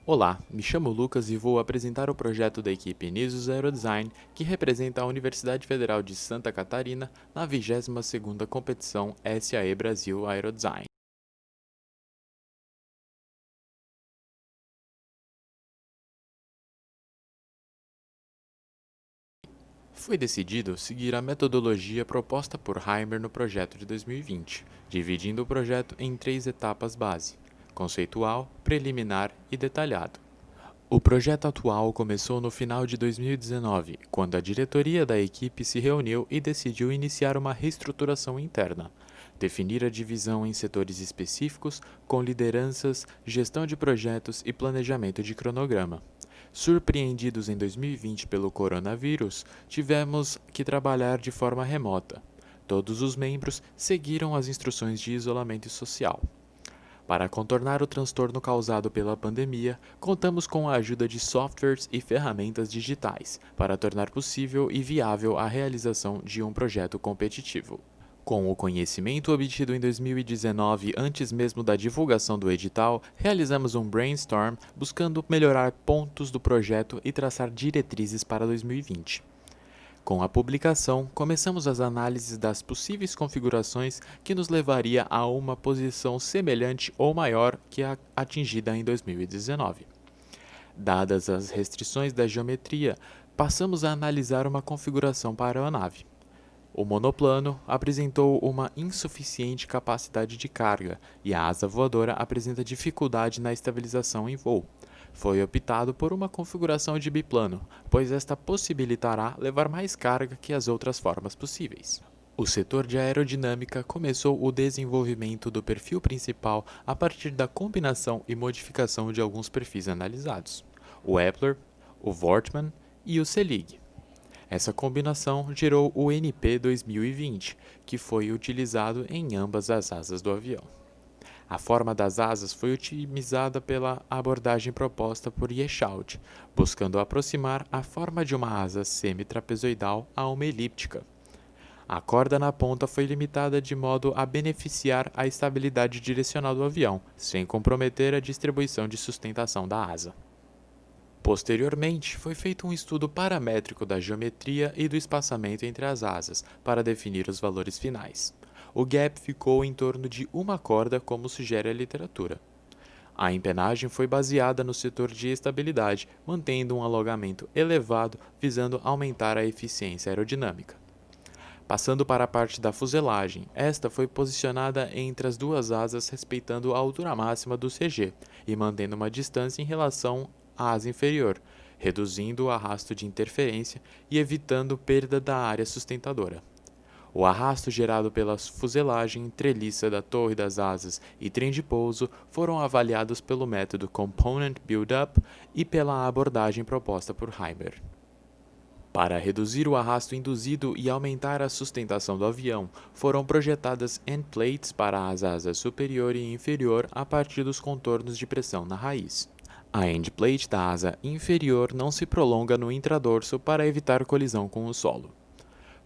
Olá, me chamo Lucas e vou apresentar o projeto da equipe Nisus Aerodesign, que representa a Universidade Federal de Santa Catarina na 22ª competição SAE Brasil Aerodesign. Foi decidido seguir a metodologia proposta por Heimer no projeto de 2020, dividindo o projeto em 3 etapas base: conceitual, preliminar e detalhado. O projeto atual começou no final de 2019, quando a diretoria da equipe se reuniu e decidiu iniciar uma reestruturação interna, definir a divisão em setores específicos, com lideranças, gestão de projetos e planejamento de cronograma. Surpreendidos em 2020 pelo coronavírus, tivemos que trabalhar de forma remota. Todos os membros seguiram as instruções de isolamento social. Para contornar o transtorno causado pela pandemia, contamos com a ajuda de softwares e ferramentas digitais para tornar possível e viável a realização de um projeto competitivo. Com o conhecimento obtido em 2019, antes mesmo da divulgação do edital, realizamos um brainstorm buscando melhorar pontos do projeto e traçar diretrizes para 2020. Com a publicação, começamos as análises das possíveis configurações que nos levaria a uma posição semelhante ou maior que a atingida em 2019. Dadas as restrições da geometria, passamos a analisar uma configuração para a aeronave. O monoplano apresentou uma insuficiente capacidade de carga e a asa voadora apresenta dificuldade na estabilização em voo. Foi optado por uma configuração de biplano, pois esta possibilitará levar mais carga que as outras formas possíveis. O setor de aerodinâmica começou o desenvolvimento do perfil principal a partir da combinação e modificação de alguns perfis analisados: o Epler, o Wortmann e o Selig. Essa combinação gerou o NP 2020, que foi utilizado em ambas as asas do avião. A forma das asas foi otimizada pela abordagem proposta por Yechout, buscando aproximar a forma de uma asa semi-trapezoidal a uma elíptica. A corda na ponta foi limitada de modo a beneficiar a estabilidade direcional do avião, sem comprometer a distribuição de sustentação da asa. Posteriormente, foi feito um estudo paramétrico da geometria e do espaçamento entre as asas, para definir os valores finais. O gap ficou em torno de uma corda, como sugere a literatura. A empenagem foi baseada no setor de estabilidade, mantendo um alongamento elevado, visando aumentar a eficiência aerodinâmica. Passando para a parte da fuselagem, esta foi posicionada entre as duas asas, respeitando a altura máxima do CG e mantendo uma distância em relação à asa inferior, reduzindo o arrasto de interferência e evitando perda da área sustentadora. O arrasto gerado pela fuselagem, treliça da torre das asas e trem de pouso foram avaliados pelo método Component Build-Up e pela abordagem proposta por Heimer. Para reduzir o arrasto induzido e aumentar a sustentação do avião, foram projetadas endplates para as asas superior e inferior a partir dos contornos de pressão na raiz. A endplate da asa inferior não se prolonga no intradorso para evitar colisão com o solo.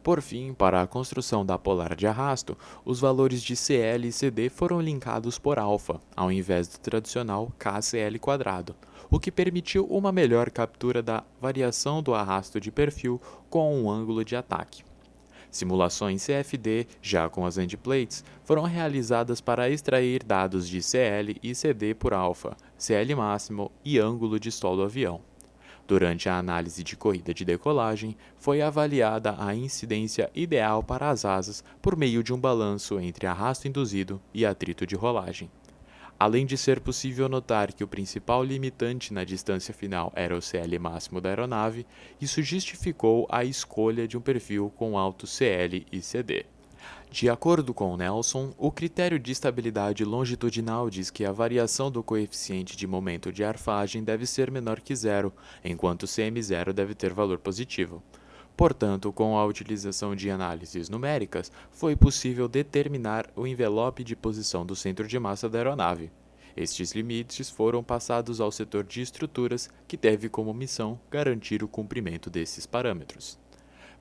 Por fim, para a construção da polar de arrasto, os valores de CL e CD foram linkados por alfa, ao invés do tradicional KCl², o que permitiu uma melhor captura da variação do arrasto de perfil com um ângulo de ataque. Simulações CFD, já com as endplates, foram realizadas para extrair dados de CL e CD por alfa, CL máximo e ângulo de stall do avião. Durante a análise de corrida de decolagem, foi avaliada a incidência ideal para as asas por meio de um balanço entre arrasto induzido e atrito de rolagem. Além de ser possível notar que o principal limitante na distância final era o CL máximo da aeronave, isso justificou a escolha de um perfil com alto CL e CD. De acordo com Nelson, o critério de estabilidade longitudinal diz que a variação do coeficiente de momento de arfagem deve ser menor que zero, enquanto CM0 deve ter valor positivo. Portanto, com a utilização de análises numéricas, foi possível determinar o envelope de posição do centro de massa da aeronave. Estes limites foram passados ao setor de estruturas, que teve como missão garantir o cumprimento desses parâmetros.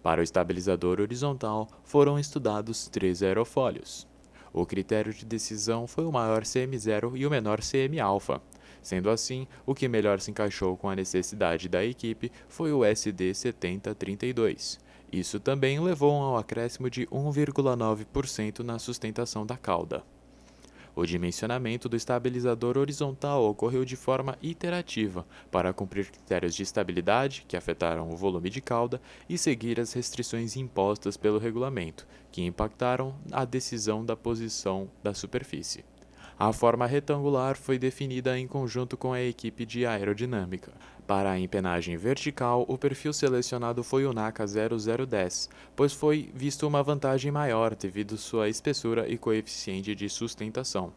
Para o estabilizador horizontal, foram estudados 3 aerofólios. O critério de decisão foi o maior CM0 e o menor CM-alfa. Sendo assim, o que melhor se encaixou com a necessidade da equipe foi o SD7032. Isso também levou ao acréscimo de 1,9% na sustentação da cauda. O dimensionamento do estabilizador horizontal ocorreu de forma iterativa para cumprir critérios de estabilidade, que afetaram o volume de cauda, e seguir as restrições impostas pelo regulamento, que impactaram a decisão da posição da superfície. A forma retangular foi definida em conjunto com a equipe de aerodinâmica. Para a empenagem vertical, o perfil selecionado foi o NACA 0010, pois foi visto uma vantagem maior devido sua espessura e coeficiente de sustentação.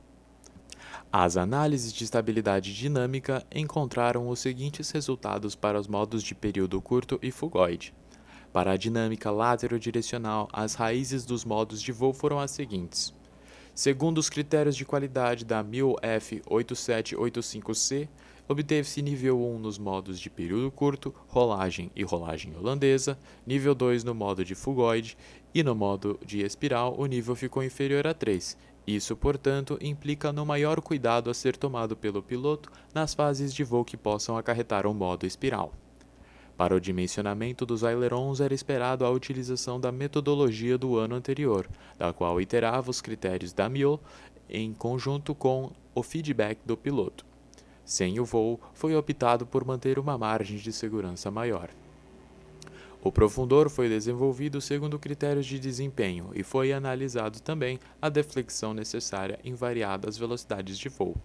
As análises de estabilidade dinâmica encontraram os seguintes resultados para os modos de período curto e fugoide. Para a dinâmica laterodirecional, as raízes dos modos de voo foram as seguintes. Segundo os critérios de qualidade da MIL-F8785C, obteve-se nível 1 nos modos de período curto, rolagem e rolagem holandesa, nível 2 no modo de fugoide e no modo de espiral o nível ficou inferior a 3. Isso, portanto, implica no maior cuidado a ser tomado pelo piloto nas fases de voo que possam acarretar o modo espiral. Para o dimensionamento dos ailerons era esperado a utilização da metodologia do ano anterior, da qual iterava os critérios da MIO em conjunto com o feedback do piloto. Sem o voo, foi optado por manter uma margem de segurança maior. O profundor foi desenvolvido segundo critérios de desempenho e foi analisado também a deflexão necessária em variadas velocidades de voo.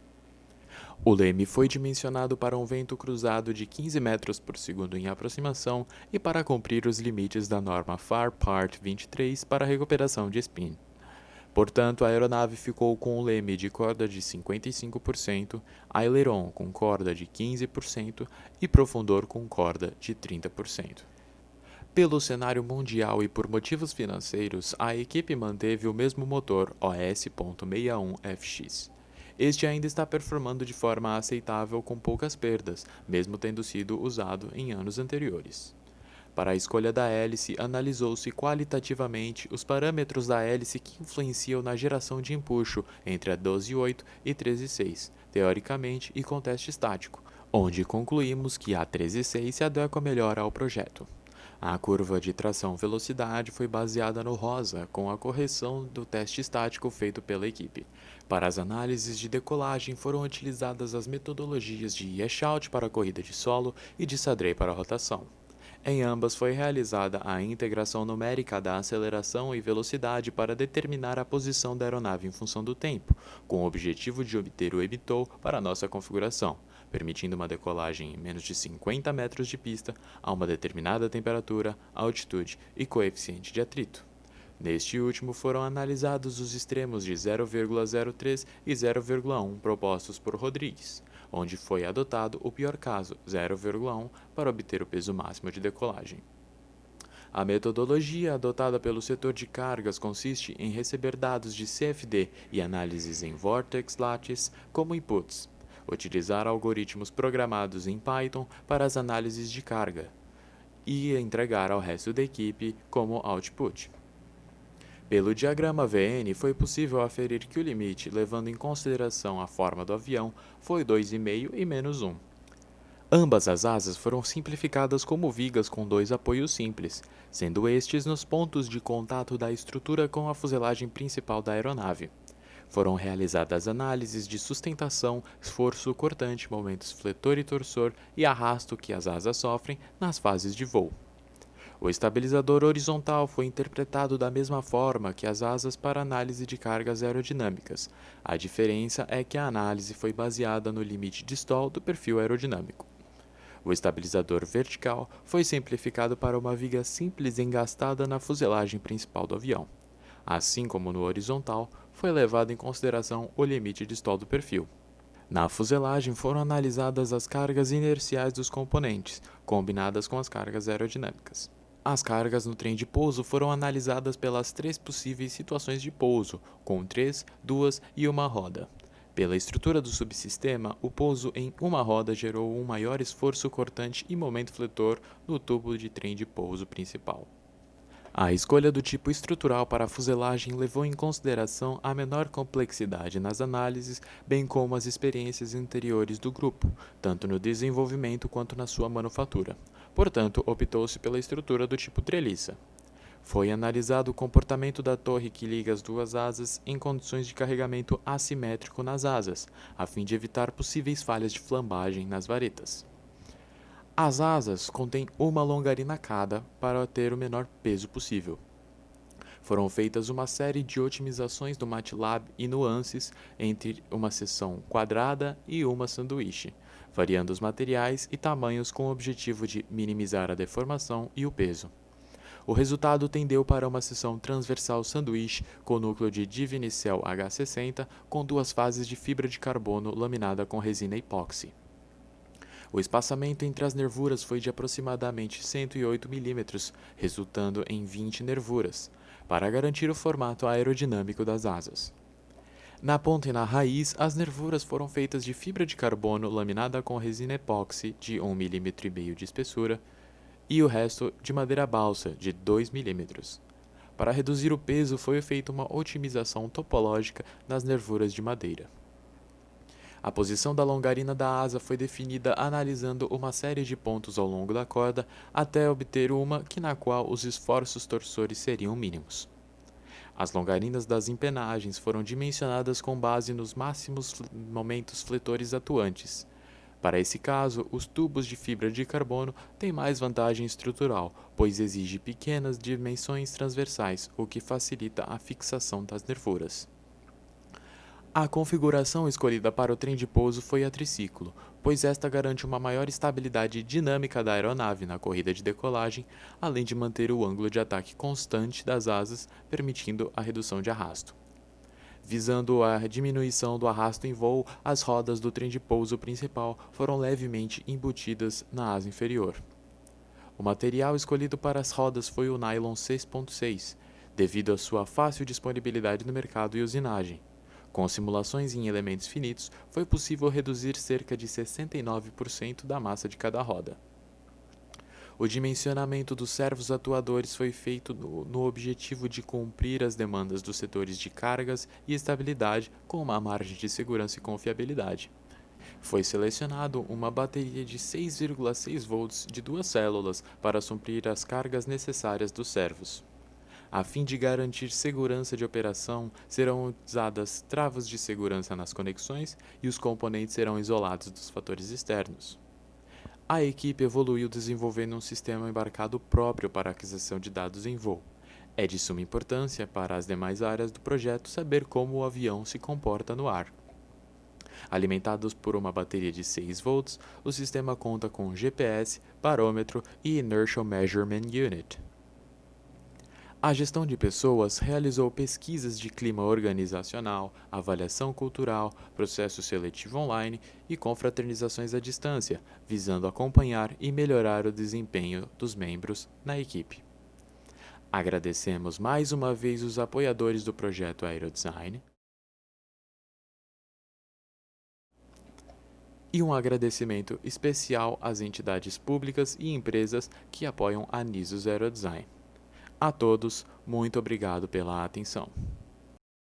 O leme foi dimensionado para um vento cruzado de 15 metros por segundo em aproximação e para cumprir os limites da norma FAR Part 23 para recuperação de spin. Portanto, a aeronave ficou com um leme de corda de 55%, aileron com corda de 15% e profundor com corda de 30%. Pelo cenário mundial e por motivos financeiros, a equipe manteve o mesmo motor OS.61FX. Este ainda está performando de forma aceitável com poucas perdas, mesmo tendo sido usado em anos anteriores. Para a escolha da hélice, analisou-se qualitativamente os parâmetros da hélice que influenciam na geração de empuxo entre a 12.8 e 13.6, teoricamente e com teste estático, onde concluímos que a 13.6 se adequa melhor ao projeto. A curva de tração-velocidade foi baseada no rosa, com a correção do teste estático feito pela equipe. Para as análises de decolagem foram utilizadas as metodologias de Eschaldt para a corrida de solo e de Sadrey para a rotação. Em ambas foi realizada a integração numérica da aceleração e velocidade para determinar a posição da aeronave em função do tempo, com o objetivo de obter o EBITOL para a nossa configuração, permitindo uma decolagem em menos de 50 metros de pista a uma determinada temperatura, altitude e coeficiente de atrito. Neste último foram analisados os extremos de 0,03 e 0,1 propostos por Rodrigues, onde foi adotado o pior caso, 0,1, para obter o peso máximo de decolagem. A metodologia adotada pelo setor de cargas consiste em receber dados de CFD e análises em Vortex Lattice como inputs, utilizar algoritmos programados em Python para as análises de carga e entregar ao resto da equipe como output. Pelo diagrama VN, foi possível aferir que o limite, levando em consideração a forma do avião, foi 2,5 e menos 1. Ambas as asas foram simplificadas como vigas com dois apoios simples, sendo estes nos pontos de contato da estrutura com a fuselagem principal da aeronave. Foram realizadas análises de sustentação, esforço cortante, momentos fletor e torsor e arrasto que as asas sofrem nas fases de voo. O estabilizador horizontal foi interpretado da mesma forma que as asas para análise de cargas aerodinâmicas. A diferença é que a análise foi baseada no limite de stall do perfil aerodinâmico. O estabilizador vertical foi simplificado para uma viga simples engastada na fuselagem principal do avião. Assim como no horizontal, foi levado em consideração o limite de stall do perfil. Na fuselagem foram analisadas as cargas inerciais dos componentes, combinadas com as cargas aerodinâmicas. As cargas no trem de pouso foram analisadas pelas três possíveis situações de pouso, com 3, 2 e uma roda. Pela estrutura do subsistema, o pouso em uma roda gerou um maior esforço cortante e momento fletor no tubo de trem de pouso principal. A escolha do tipo estrutural para a fuselagem levou em consideração a menor complexidade nas análises, bem como as experiências anteriores do grupo, tanto no desenvolvimento quanto na sua manufatura. Portanto, optou-se pela estrutura do tipo treliça. Foi analisado o comportamento da torre que liga as duas asas em condições de carregamento assimétrico nas asas, a fim de evitar possíveis falhas de flambagem nas varetas. As asas contêm uma longarina cada para ter o menor peso possível. Foram feitas uma série de otimizações do MATLAB e nuances entre uma seção quadrada e uma sanduíche, variando os materiais e tamanhos com o objetivo de minimizar a deformação e o peso. O resultado tendeu para uma seção transversal sanduíche com núcleo de Divinycell H60 com duas fases de fibra de carbono laminada com resina epóxi. O espaçamento entre as nervuras foi de aproximadamente 108 mm, resultando em 20 nervuras, para garantir o formato aerodinâmico das asas. Na ponta e na raiz, as nervuras foram feitas de fibra de carbono laminada com resina epóxi de 1,5 mm de espessura, e o resto de madeira balsa de 2 mm. Para reduzir o peso, foi feita uma otimização topológica nas nervuras de madeira. A posição da longarina da asa foi definida analisando uma série de pontos ao longo da corda até obter uma na qual os esforços torsores seriam mínimos. As longarinas das empenagens foram dimensionadas com base nos máximos momentos fletores atuantes. Para esse caso, os tubos de fibra de carbono têm mais vantagem estrutural, pois exige pequenas dimensões transversais, o que facilita a fixação das nervuras. A configuração escolhida para o trem de pouso foi a triciclo, pois esta garante uma maior estabilidade dinâmica da aeronave na corrida de decolagem, além de manter o ângulo de ataque constante das asas, permitindo a redução de arrasto. Visando a diminuição do arrasto em voo, as rodas do trem de pouso principal foram levemente embutidas na asa inferior. O material escolhido para as rodas foi o nylon 6.6, devido à sua fácil disponibilidade no mercado e usinagem. Com simulações em elementos finitos, foi possível reduzir cerca de 69% da massa de cada roda. O dimensionamento dos servos atuadores foi feito no objetivo de cumprir as demandas dos setores de cargas e estabilidade com uma margem de segurança e confiabilidade. Foi selecionado uma bateria de 6,6 volts de duas células para suprir as cargas necessárias dos servos. A fim de garantir segurança de operação, serão usadas travas de segurança nas conexões e os componentes serão isolados dos fatores externos. A equipe evoluiu desenvolvendo um sistema embarcado próprio para a aquisição de dados em voo. É de suma importância para as demais áreas do projeto saber como o avião se comporta no ar. Alimentados por uma bateria de 6 volts, o sistema conta com GPS, barômetro e Inertial Measurement Unit. A gestão de pessoas realizou pesquisas de clima organizacional, avaliação cultural, processo seletivo online e confraternizações à distância, visando acompanhar e melhorar o desempenho dos membros na equipe. Agradecemos mais uma vez os apoiadores do projeto Aerodesign e um agradecimento especial às entidades públicas e empresas que apoiam a Nisus Aerodesign. A todos, muito obrigado pela atenção.